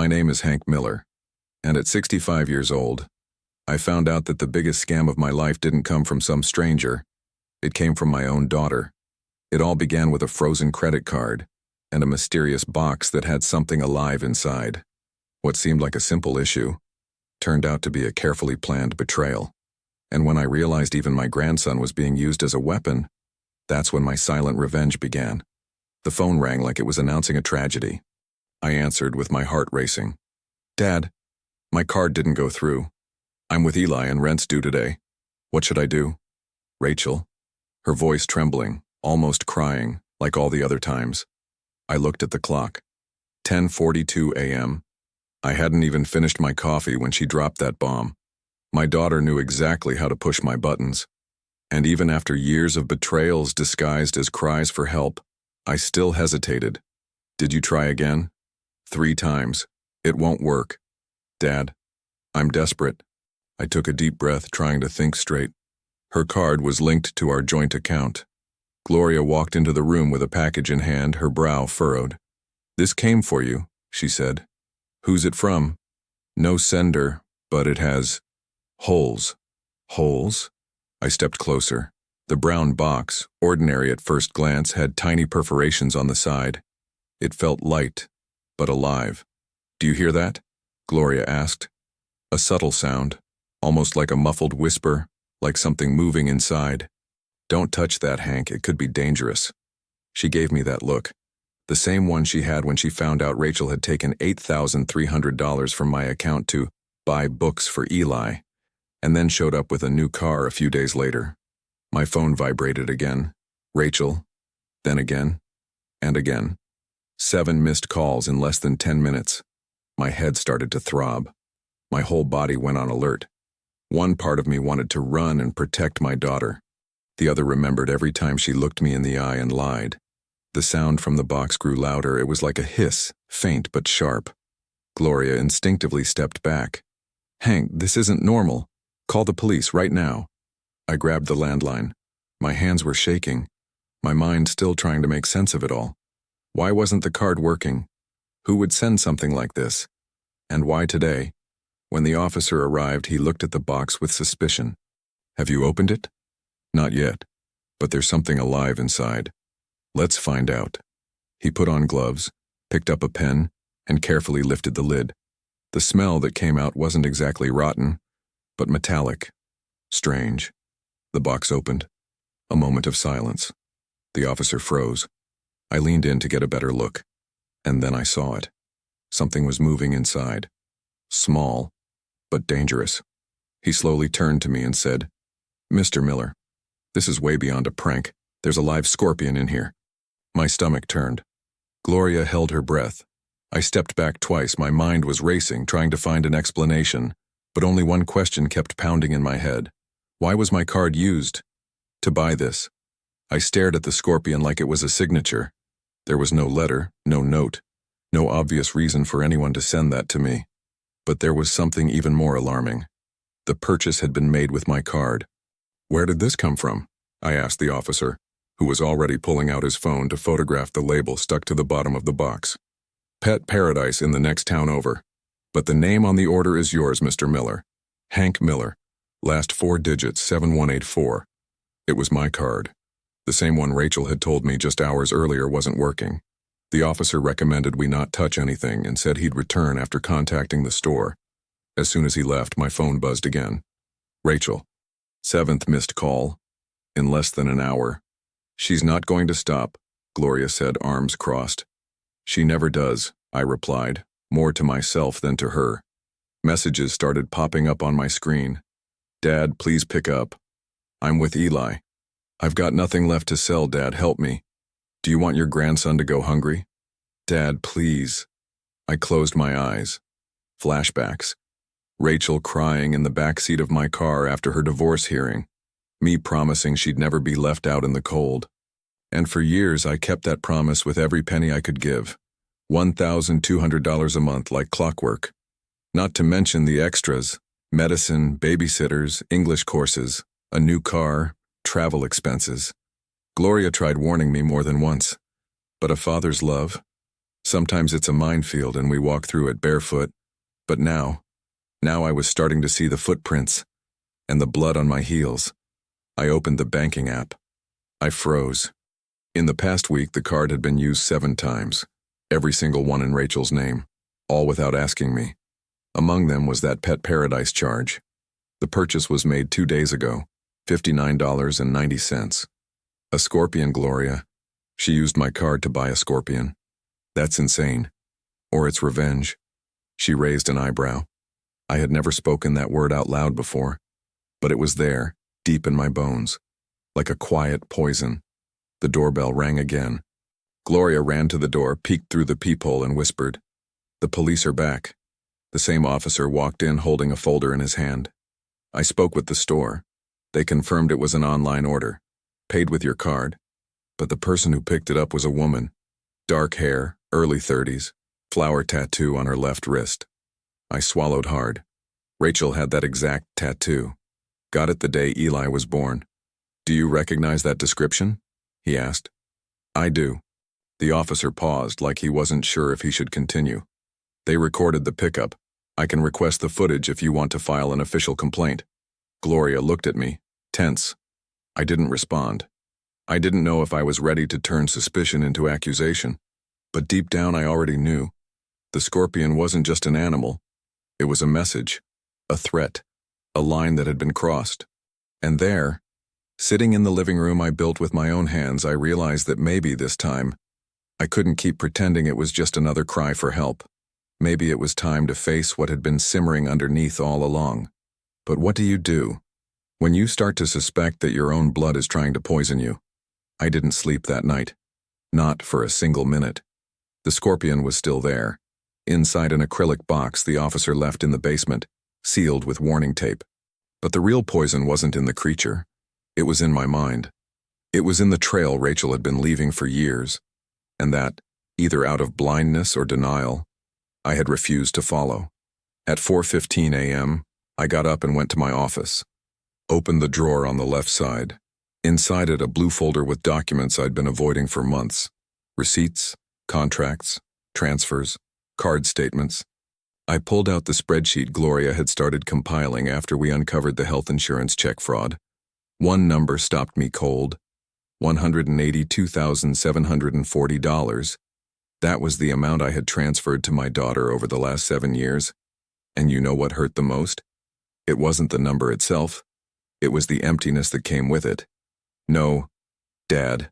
My name is Hank Miller, and at 65 years old, I found out that the biggest scam of my life didn't come from some stranger. It came from my own daughter. It all began with a frozen credit card and a mysterious box that had something alive inside. What seemed like a simple issue turned out to be a carefully planned betrayal. And when I realized even my grandson was being used as a weapon, that's when my silent revenge began. The phone rang like it was announcing a tragedy. I answered with my heart racing. "Dad, my card didn't go through. I'm with Eli and rent's due today. What should I do?" Rachel, her voice trembling, almost crying, like all the other times. I looked at the clock. 10:42 a.m. I hadn't even finished my coffee when she dropped that bomb. My daughter knew exactly how to push my buttons. And even after years of betrayals disguised as cries for help, I still hesitated. "Did you try again?" 3 times. "It won't work." "Dad, I'm desperate." I took a deep breath, trying to think straight. Her card was linked to our joint account. Gloria walked into the room with a package in hand, her brow furrowed. "This came for you," she said. "Who's it from?" "No sender, but it has holes." "Holes?" I stepped closer. The brown box, ordinary at first glance, had tiny perforations on the side. It felt light, but alive. "Do you hear that?" Gloria asked. A subtle sound, almost like a muffled whisper, like something moving inside. "Don't touch that, Hank, it could be dangerous." She gave me that look, the same one she had when she found out Rachel had taken $8,300 from my account to buy books for Eli, and then showed up with a new car a few days later. My phone vibrated again. Rachel, then again, and again. 7 missed calls in less than 10 minutes. My head started to throb. My whole body went on alert. One part of me wanted to run and protect my daughter. The other remembered every time she looked me in the eye and lied. The sound from the box grew louder. It was like a hiss, faint but sharp. Gloria instinctively stepped back. "Hank, this isn't normal. Call the police right now." I grabbed the landline. My hands were shaking, my mind still trying to make sense of it all. Why wasn't the card working? Who would send something like this? And why today? When the officer arrived, he looked at the box with suspicion. "Have you opened it?" "Not yet, but there's something alive inside." "Let's find out." He put on gloves, picked up a pen, and carefully lifted the lid. The smell that came out wasn't exactly rotten, but metallic. Strange. The box opened. A moment of silence. The officer froze. I leaned in to get a better look, and then I saw it. Something was moving inside. Small, but dangerous. He slowly turned to me and said, "Mr. Miller, this is way beyond a prank. There's a live scorpion in here." My stomach turned. Gloria held her breath. I stepped back twice. My mind was racing, trying to find an explanation, but only one question kept pounding in my head. Why was my card used? To buy this. I stared at the scorpion like it was a signature. There was no letter, no note, no obvious reason for anyone to send that to me. But there was something even more alarming. The purchase had been made with my card. "Where did this come from?" I asked the officer, who was already pulling out his phone to photograph the label stuck to the bottom of the box. "Pet Paradise in the next town over. But the name on the order is yours, Mr. Miller. Hank Miller. Last 4 digits, 7184. It was my card. The same one Rachel had told me just hours earlier wasn't working. The officer recommended we not touch anything and said he'd return after contacting the store. As soon as he left, my phone buzzed again. "Rachel. 7th missed call. In less than an hour." "She's not going to stop," Gloria said, arms crossed. "She never does," I replied, more to myself than to her. Messages started popping up on my screen. "Dad, please pick up. I'm with Eli. I've got nothing left to sell, Dad, help me. Do you want your grandson to go hungry? Dad, please." I closed my eyes. Flashbacks. Rachel crying in the backseat of my car after her divorce hearing. Me promising she'd never be left out in the cold. And for years I kept that promise with every penny I could give. $1,200 a month like clockwork. Not to mention the extras, medicine, babysitters, English courses, a new car, travel expenses. Gloria tried warning me more than once. But a father's love? Sometimes it's a minefield and we walk through it barefoot, but now I was starting to see the footprints and the blood on my heels. I opened the banking app. I froze. In the past week, the card had been used 7 times, every single one in Rachel's name, all without asking me. Among them was that pet paradise charge. The purchase was made 2 days ago, $59.90. A scorpion, Gloria. She used my card to buy a scorpion. That's insane. Or it's revenge. She raised an eyebrow. I had never spoken that word out loud before, but it was there, deep in my bones, like a quiet poison. The doorbell rang again. Gloria ran to the door, peeked through the peephole, and whispered, "The police are back." The same officer walked in holding a folder in his hand. I spoke with the store. They confirmed it was an online order, paid with your card. But the person who picked it up was a woman. Dark hair, early 30s, flower tattoo on her left wrist. I swallowed hard. Rachel had that exact tattoo. Got it the day Eli was born. "Do you recognize that description?" he asked. "I do." The officer paused, like he wasn't sure if he should continue. "They recorded the pickup. I can request the footage if you want to file an official complaint." Gloria looked at me, tense. I didn't respond. I didn't know if I was ready to turn suspicion into accusation, but deep down I already knew. The scorpion wasn't just an animal. It was a message, a threat, a line that had been crossed. And there, sitting in the living room I built with my own hands, I realized that maybe this time, I couldn't keep pretending it was just another cry for help. Maybe it was time to face what had been simmering underneath all along. But what do you do when you start to suspect that your own blood is trying to poison you? I didn't sleep that night. Not for a single minute. The scorpion was still there, inside an acrylic box the officer left in the basement, sealed with warning tape. But the real poison wasn't in the creature. It was in my mind. It was in the trail Rachel had been leaving for years, and that, either out of blindness or denial, I had refused to follow. At 4:15 a.m., I got up and went to my office. Opened the drawer on the left side. Inside it, a blue folder with documents I'd been avoiding for months. Receipts, contracts, transfers, card statements. I pulled out the spreadsheet Gloria had started compiling after we uncovered the health insurance check fraud. One number stopped me cold. $182,740. That was the amount I had transferred to my daughter over the last 7 years. And you know what hurt the most? It wasn't the number itself. It was the emptiness that came with it. No, Dad,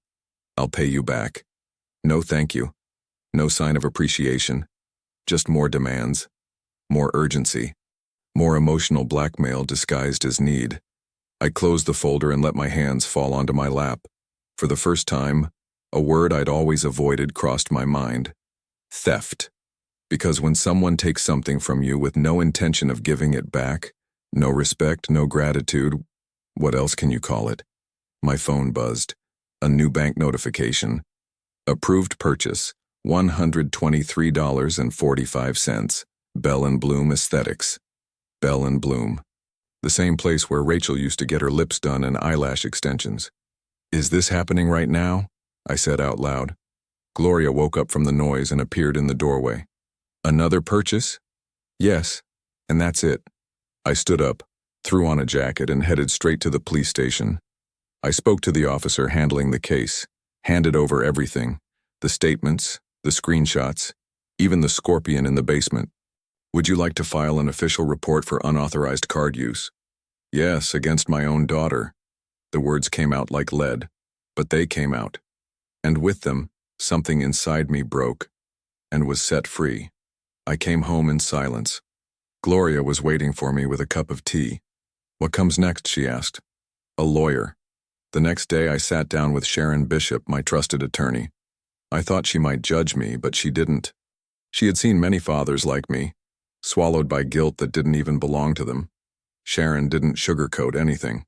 I'll pay you back. No thank you. No sign of appreciation. Just more demands. More urgency. More emotional blackmail disguised as need. I closed the folder and let my hands fall onto my lap. For the first time, a word I'd always avoided crossed my mind. Theft. Because when someone takes something from you with no intention of giving it back, no respect, no gratitude, what else can you call it? My phone buzzed. A new bank notification. Approved purchase, $123.45. Bell and Bloom Aesthetics. Bell and Bloom. The same place where Rachel used to get her lips done and eyelash extensions. "Is this happening right now?" I said out loud. Gloria woke up from the noise and appeared in the doorway. "Another purchase?" "Yes, and that's it." I stood up, threw on a jacket, and headed straight to the police station. I spoke to the officer handling the case, handed over everything, the statements, the screenshots, even the scorpion in the basement. "Would you like to file an official report for unauthorized card use?" "Yes, against my own daughter." The words came out like lead, but they came out. And with them, something inside me broke and was set free. I came home in silence. Gloria was waiting for me with a cup of tea. "What comes next?" she asked. "A lawyer." The next day I sat down with Sharon Bishop, my trusted attorney. I thought she might judge me, but she didn't. She had seen many fathers like me, swallowed by guilt that didn't even belong to them. Sharon didn't sugarcoat anything.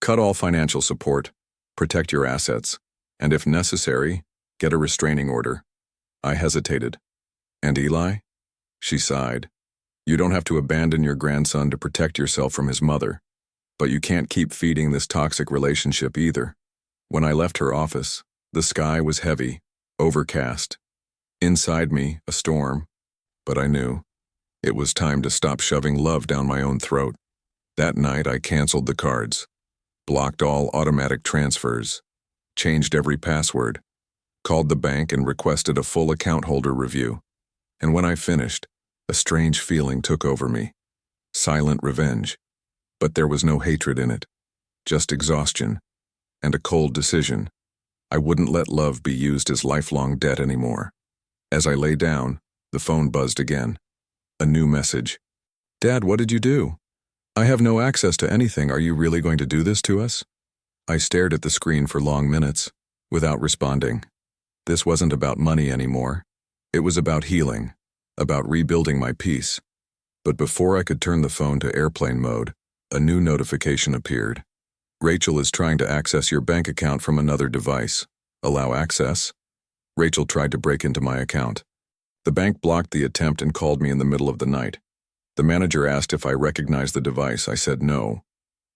Cut all financial support, protect your assets, and if necessary, get a restraining order. I hesitated. "And Eli?" She sighed. "You don't have to abandon your grandson to protect yourself from his mother. But you can't keep feeding this toxic relationship either." When I left her office, the sky was heavy, overcast. Inside me, a storm, but I knew it was time to stop shoving love down my own throat. That night, I canceled the cards, blocked all automatic transfers, changed every password, called the bank and requested a full account holder review. And when I finished, a strange feeling took over me. Silent revenge. But there was no hatred in it, just exhaustion and a cold decision. I wouldn't let love be used as lifelong debt anymore. As I lay down, the phone buzzed again. A new message. "Dad, what did you do? I have no access to anything. Are you really going to do this to us?" I stared at the screen for long minutes, without responding. This wasn't about money anymore. It was about healing, about rebuilding my peace. But before I could turn the phone to airplane mode, a new notification appeared. "Rachel is trying to access your bank account from another device. Allow access?" Rachel tried to break into my account. The bank blocked the attempt and called me in the middle of the night. The manager asked if I recognized the device. I said no.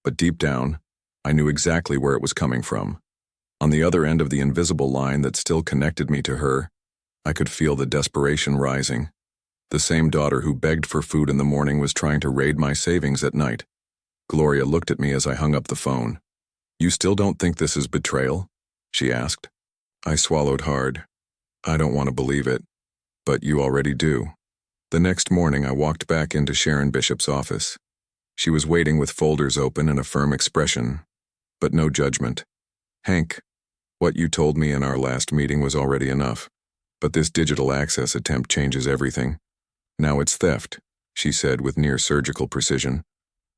But deep down, I knew exactly where it was coming from. On the other end of the invisible line that still connected me to her, I could feel the desperation rising. The same daughter who begged for food in the morning was trying to raid my savings at night. Gloria looked at me as I hung up the phone. "You still don't think this is betrayal?" she asked. I swallowed hard. I don't want to believe it, but you already do. The next morning, I walked back into Sharon Bishop's office. She was waiting with folders open and a firm expression, but no judgment. "Hank, what you told me in our last meeting was already enough, but this digital access attempt changes everything. Now it's theft," she said with near surgical precision.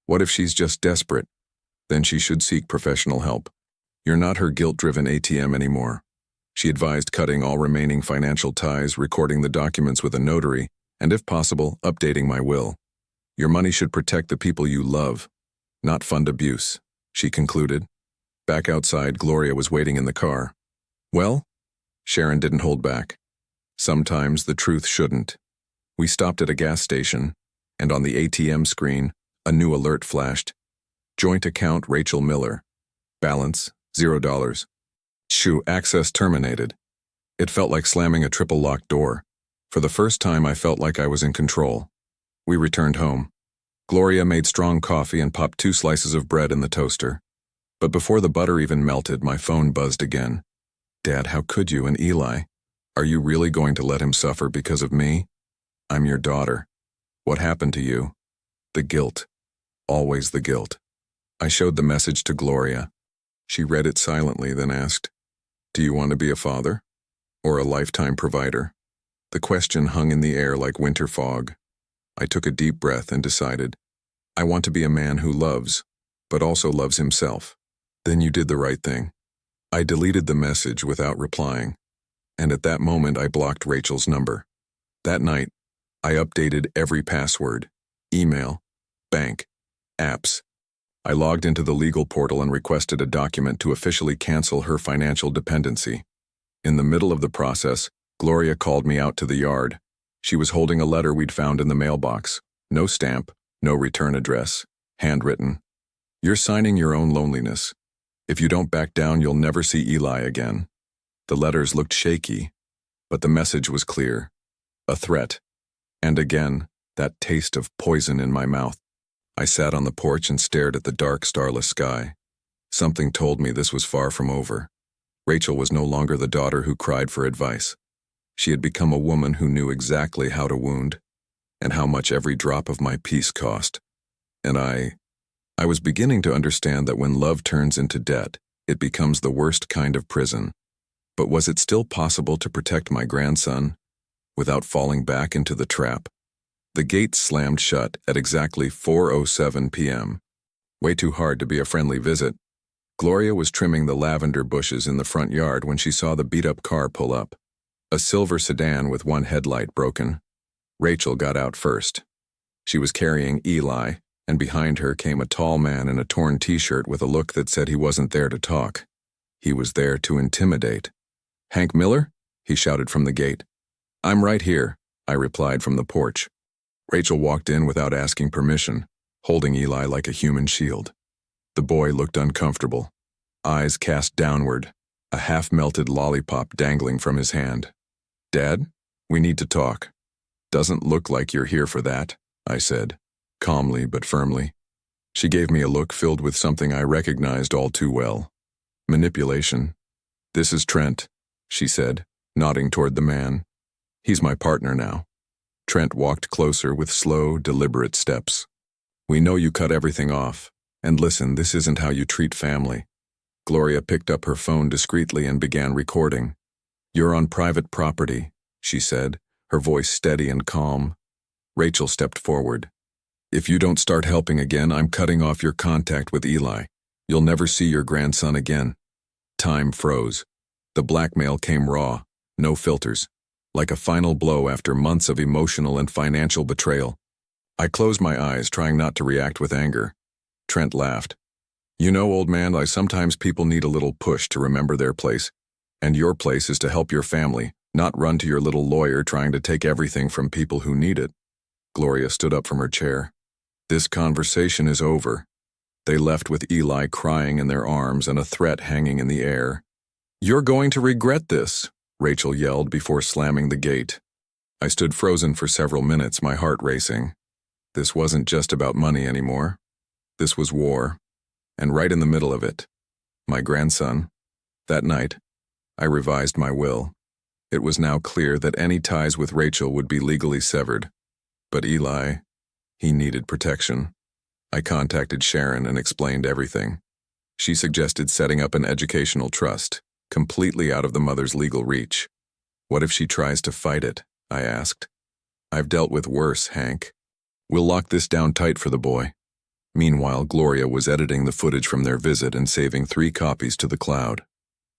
"What if she's just desperate? Then she should seek professional help. You're not her guilt-driven ATM anymore." She advised cutting all remaining financial ties, recording the documents with a notary, and if possible, updating my will. "Your money should protect the people you love, not fund abuse," she concluded. Back outside, Gloria was waiting in the car. "Well?" Sharon didn't hold back. Sometimes the truth shouldn't. We stopped at a gas station, and on the ATM screen, a new alert flashed. "Joint account Rachel Miller. Balance, $0. Shoo, access terminated." It felt like slamming a triple-locked door. For the first time, I felt like I was in control. We returned home. Gloria made strong coffee and popped 2 slices of bread in the toaster. But before the butter even melted, my phone buzzed again. "Dad, how could you? And Eli? Are you really going to let him suffer because of me? I'm your daughter. What happened to you?" The guilt. Always the guilt. I showed the message to Gloria. She read it silently, then asked, "Do you want to be a father? Or a lifetime provider?" The question hung in the air like winter fog. I took a deep breath and decided, I want to be a man who loves, but also loves himself. "Then you did the right thing." I deleted the message without replying, and at that moment I blocked Rachel's number. That night, I updated every password, email, bank, apps. I logged into the legal portal and requested a document to officially cancel her financial dependency. In the middle of the process, Gloria called me out to the yard. She was holding a letter we'd found in the mailbox. No stamp, no return address, handwritten. "You're signing your own loneliness. If you don't back down, you'll never see Eli again." The letters looked shaky, but the message was clear. A threat. And again, that taste of poison in my mouth. I sat on the porch and stared at the dark, starless sky. Something told me this was far from over. Rachel was no longer the daughter who cried for advice. She had become a woman who knew exactly how to wound, and how much every drop of my peace cost. And I was beginning to understand that when love turns into debt, it becomes the worst kind of prison. But was it still possible to protect my grandson without falling back into the trap? The gate slammed shut at exactly 4:07 p.m. Way too hard to be a friendly visit. Gloria was trimming the lavender bushes in the front yard when she saw the beat-up car pull up. A silver sedan with one headlight broken. Rachel got out first. She was carrying Eli, and behind her came a tall man in a torn t-shirt with a look that said he wasn't there to talk. He was there to intimidate. "Hank Miller?" he shouted from the gate. "I'm right here," I replied from the porch. Rachel walked in without asking permission, holding Eli like a human shield. The boy looked uncomfortable, eyes cast downward, a half-melted lollipop dangling from his hand. "Dad?" We need to talk. Doesn't look like you're here for that, I said, calmly but firmly. She gave me a look filled with something I recognized all too well. Manipulation. This is Trent, she said, nodding toward the man. He's my partner now. Trent walked closer with slow, deliberate steps. We know you cut everything off. And listen, this isn't how you treat family. Gloria picked up her phone discreetly and began recording. You're on private property, she said, her voice steady and calm. Rachel stepped forward. If you don't start helping again, I'm cutting off your contact with Eli. You'll never see your grandson again. Time froze. The blackmail came raw, no filters, like a final blow after months of emotional and financial betrayal. I closed my eyes, trying not to react with anger. Trent laughed. You know, old man, sometimes people need a little push to remember their place. And your place is to help your family, not run to your little lawyer trying to take everything from people who need it. Gloria stood up from her chair. This conversation is over. They left with Eli crying in their arms and a threat hanging in the air. You're going to regret this, Rachel yelled before slamming the gate. I stood frozen for several minutes, my heart racing. This wasn't just about money anymore. This was war. And right in the middle of it, my grandson. That night, I revised my will. It was now clear that any ties with Rachel would be legally severed. But Eli, he needed protection. I contacted Sharon and explained everything. She suggested setting up an educational trust, completely out of the mother's legal reach. What if she tries to fight it? I asked. I've dealt with worse, Hank. We'll lock this down tight for the boy. Meanwhile, Gloria was editing the footage from their visit and saving 3 copies to the cloud.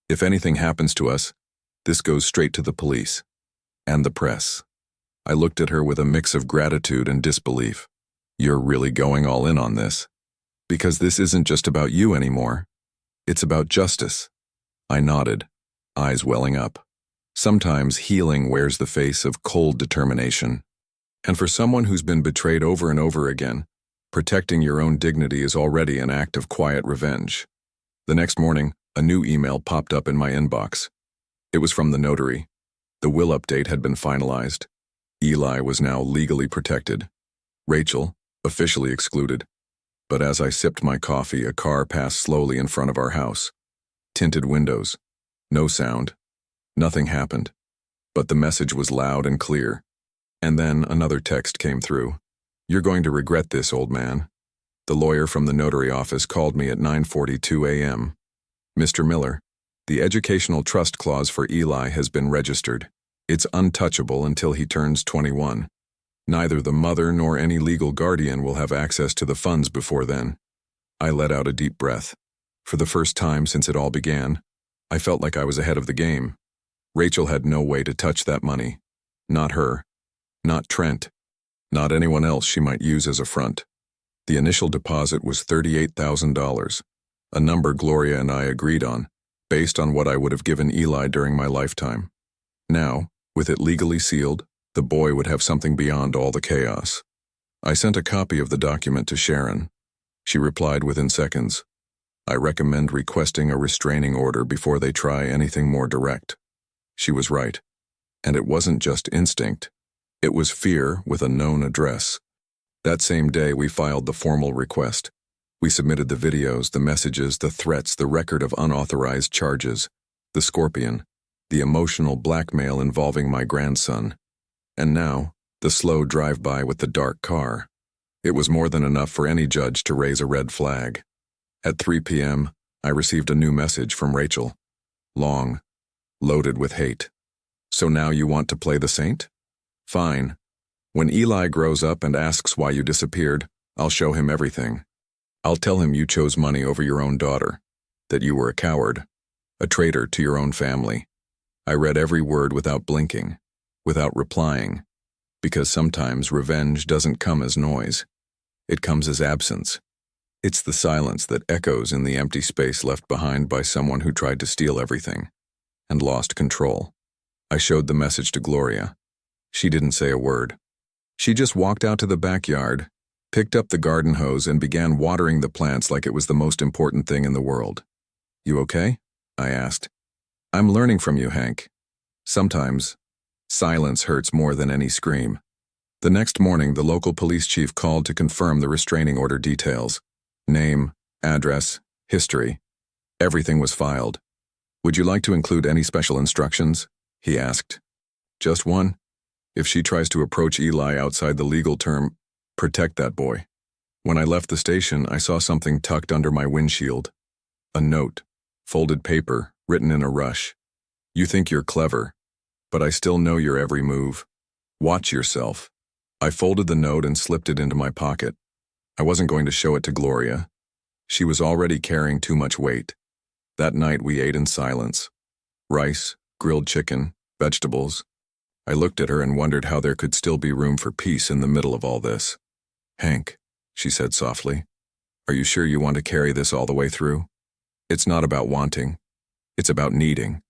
If anything happens to us, this goes straight to the police. And the press. I looked at her with a mix of gratitude and disbelief. You're really going all in on this? Because this isn't just about you anymore. It's about justice. I nodded, eyes welling up. Sometimes healing wears the face of cold determination. And for someone who's been betrayed over and over again, protecting your own dignity is already an act of quiet revenge. The next morning, a new email popped up in my inbox. It was from the notary. The will update had been finalized. Eli was now legally protected. Rachel, officially excluded. But as I sipped my coffee, a car passed slowly in front of our house. Tinted windows. No sound. Nothing happened. But the message was loud and clear. And then another text came through. You're going to regret this, old man. The lawyer from the notary office called me at 9:42 a.m. Mr. Miller, the educational trust clause for Eli has been registered. It's untouchable until he turns 21. Neither the mother nor any legal guardian will have access to the funds before then. I let out a deep breath. For the first time since it all began, I felt like I was ahead of the game. Rachel had no way to touch that money. Not her. Not Trent. Not anyone else she might use as a front. The initial deposit was $38,000, a number Gloria and I agreed on, based on what I would have given Eli during my lifetime. Now, with it legally sealed, the boy would have something beyond all the chaos. I sent a copy of the document to Sharon. She replied within seconds. I recommend requesting a restraining order before they try anything more direct. She was right. And it wasn't just instinct. It was fear with a known address. That same day, we filed the formal request. We submitted the videos, the messages, the threats, the record of unauthorized charges, the scorpion, the emotional blackmail involving my grandson. And now, the slow drive-by with the dark car. It was more than enough for any judge to raise a red flag. At 3 p.m., I received a new message from Rachel. Long, loaded with hate. So now you want to play the saint? Fine. When Eli grows up and asks why you disappeared, I'll show him everything. I'll tell him you chose money over your own daughter, that you were a coward, a traitor to your own family. I read every word without blinking, without replying, because sometimes revenge doesn't come as noise. It comes as absence. It's the silence that echoes in the empty space left behind by someone who tried to steal everything and lost control. I showed the message to Gloria. She didn't say a word. She just walked out to the backyard, picked up the garden hose, and began watering the plants like it was the most important thing in the world. You okay? I asked. I'm learning from you, Hank. Sometimes Silence hurts more than any scream. The next morning, the local police chief called to confirm the restraining order details. Name, address, history. Everything was filed. "Would you like to include any special instructions?" he asked. "Just one. If she tries to approach Eli outside the legal term, protect that boy." When I left the station, I saw something tucked under my windshield. A note, folded paper, written in a rush. "You think you're clever, but I still know your every move. Watch yourself." I folded the note and slipped it into my pocket. I wasn't going to show it to Gloria. She was already carrying too much weight. That night we ate in silence. Rice, grilled chicken, vegetables. I looked at her and wondered how there could still be room for peace in the middle of all this. "Hank," she said softly, "are you sure you want to carry this all the way through? It's not about wanting. It's about needing."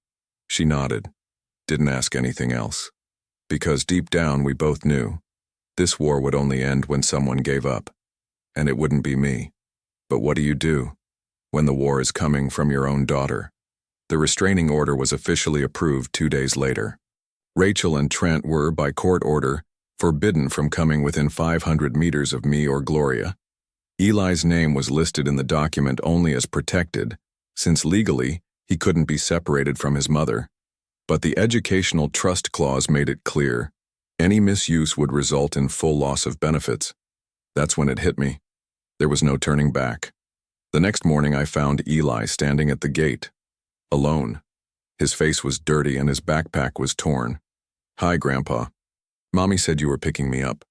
She nodded, didn't ask anything else. Because deep down we both knew this war would only end when someone gave up. And it wouldn't be me. But what do you do when the war is coming from your own daughter? The restraining order was officially approved 2 days later. Rachel and Trent were, by court order, forbidden from coming within 500 meters of me or Gloria. Eli's name was listed in the document only as protected, since legally he couldn't be separated from his mother. But the educational trust clause made it clear any misuse would result in full loss of benefits. That's when it hit me. There was no turning back. The next morning I found Eli standing at the gate, alone. His face was dirty and his backpack was torn. "Hi, Grandpa. Mommy said you were picking me up."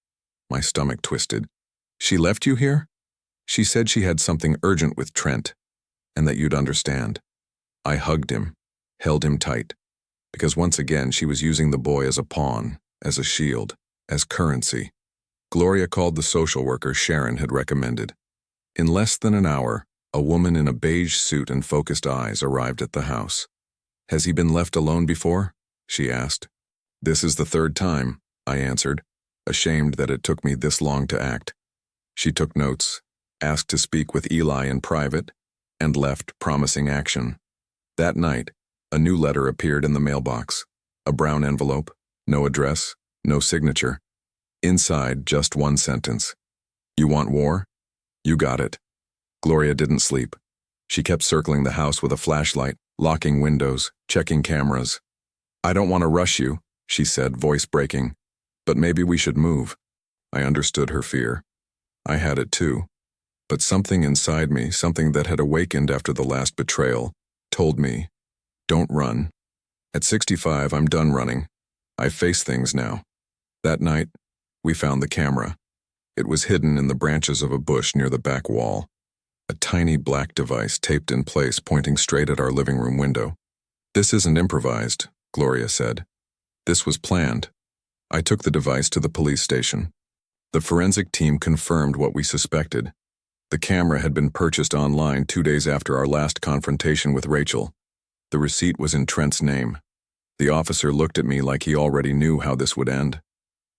My stomach twisted. "She left you here?" "She said she had something urgent with Trent, and that you'd understand." I hugged him, held him tight, because once again she was using the boy as a pawn, as a shield, as currency. Gloria called the social worker Sharon had recommended. In less than an hour, a woman in a beige suit and focused eyes arrived at the house. "Has he been left alone before?" she asked. "This is the third time," I answered, ashamed that it took me this long to act. She took notes, asked to speak with Eli in private, and left, promising action. That night, a new letter appeared in the mailbox. A brown envelope, no address, no signature. Inside, just one sentence. "You want war? You got it." Gloria didn't sleep. She kept circling the house with a flashlight, locking windows, checking cameras. "I don't want to rush you," she said, voice breaking, "but maybe we should move." I understood her fear. I had it too. But something inside me, something that had awakened after the last betrayal, told me, "Don't run. At 65, I'm done running. I face things now." That night, we found the camera. It was hidden in the branches of a bush near the back wall. A tiny black device taped in place pointing straight at our living room window. "This isn't improvised," Gloria said. "This was planned." I took the device to the police station. The forensic team confirmed what we suspected. The camera had been purchased online 2 days after our last confrontation with Rachel. The receipt was in Trent's name. The officer looked at me like he already knew how this would end.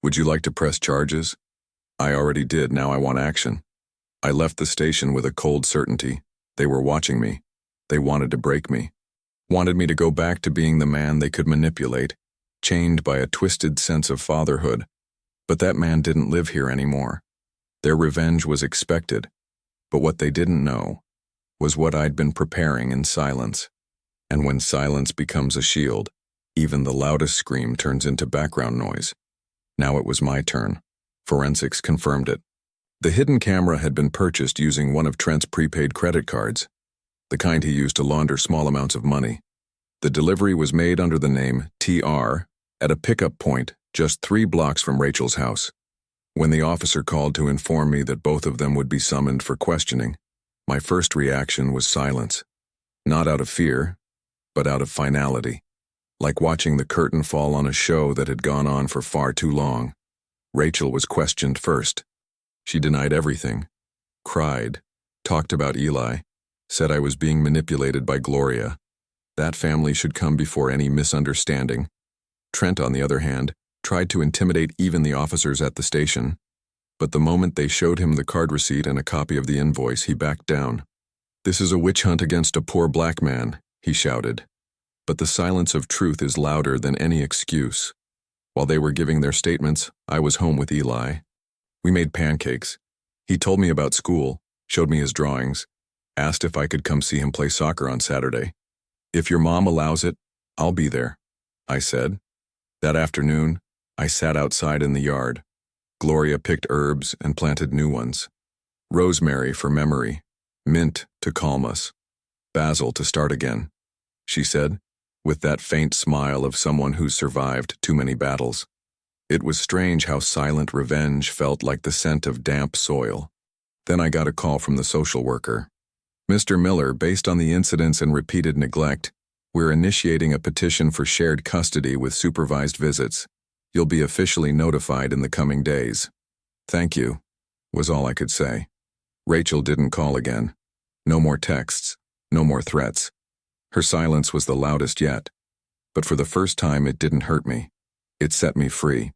"Would you like to press charges?" "I already did, now I want action." I left the station with a cold certainty. They were watching me. They wanted to break me. Wanted me to go back to being the man they could manipulate, chained by a twisted sense of fatherhood. But that man didn't live here anymore. Their revenge was expected. But what they didn't know was what I'd been preparing in silence. And when silence becomes a shield, even the loudest scream turns into background noise. Now it was my turn. Forensics confirmed it. The hidden camera had been purchased using one of Trent's prepaid credit cards, the kind he used to launder small amounts of money. The delivery was made under the name TR at a pickup point just 3 blocks from Rachel's house. When the officer called to inform me that both of them would be summoned for questioning, my first reaction was silence. Not out of fear, but out of finality. Like watching the curtain fall on a show that had gone on for far too long. Rachel was questioned first. She denied everything, cried, talked about Eli, said I was being manipulated by Gloria. That family should come before any misunderstanding. Trent, on the other hand, tried to intimidate even the officers at the station. But the moment they showed him the card receipt and a copy of the invoice, he backed down. "This is a witch hunt against a poor black man," he shouted. But the silence of truth is louder than any excuse. While they were giving their statements, I was home with Eli. We made pancakes. He told me about school, showed me his drawings, asked if I could come see him play soccer on Saturday. "If your mom allows it, I'll be there," I said. That afternoon, I sat outside in the yard. Gloria picked herbs and planted new ones. Rosemary for memory, mint to calm us, basil to start again, she said, with that faint smile of someone who's survived too many battles. It was strange how silent revenge felt like the scent of damp soil. Then I got a call from the social worker. "Mr. Miller, based on the incidents and repeated neglect, we're initiating a petition for shared custody with supervised visits. You'll be officially notified in the coming days." "Thank you," was all I could say. Rachel didn't call again. No more texts, no more threats. Her silence was the loudest yet. But for the first time, it didn't hurt me. It set me free.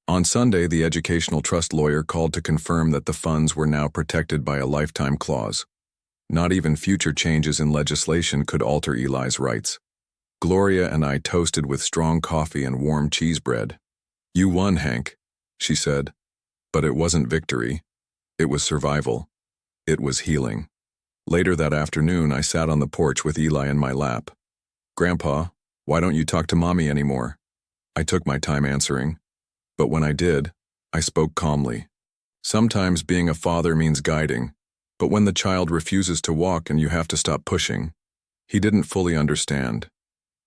On Sunday, the educational trust lawyer called to confirm that the funds were now protected by a lifetime clause. Not even future changes in legislation could alter Eli's rights. Gloria and I toasted with strong coffee and warm cheese bread. "You won, Hank," she said. But it wasn't victory. It was survival. It was healing. Later that afternoon, I sat on the porch with Eli in my lap. "Grandpa, why don't you talk to Mommy anymore?" I took my time answering. But when I did, I spoke calmly. Sometimes being a father means guiding, but when the child refuses to walk and you have to stop pushing, he didn't fully understand,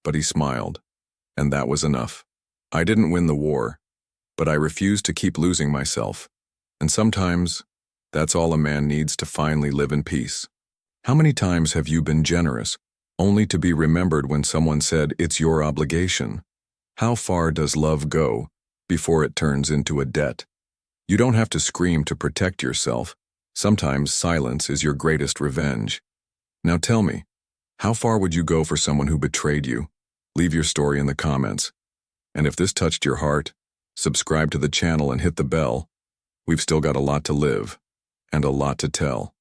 but he smiled, and that was enough. I didn't win the war, but I refused to keep losing myself, and sometimes that's all a man needs to finally live in peace. How many times have you been generous, only to be remembered when someone said it's your obligation? How far does love go before it turns into a debt? You don't have to scream to protect yourself. Sometimes silence is your greatest revenge. Now tell me, how far would you go for someone who betrayed you? Leave your story in the comments. And if this touched your heart, subscribe to the channel and hit the bell. We've still got a lot to live and a lot to tell.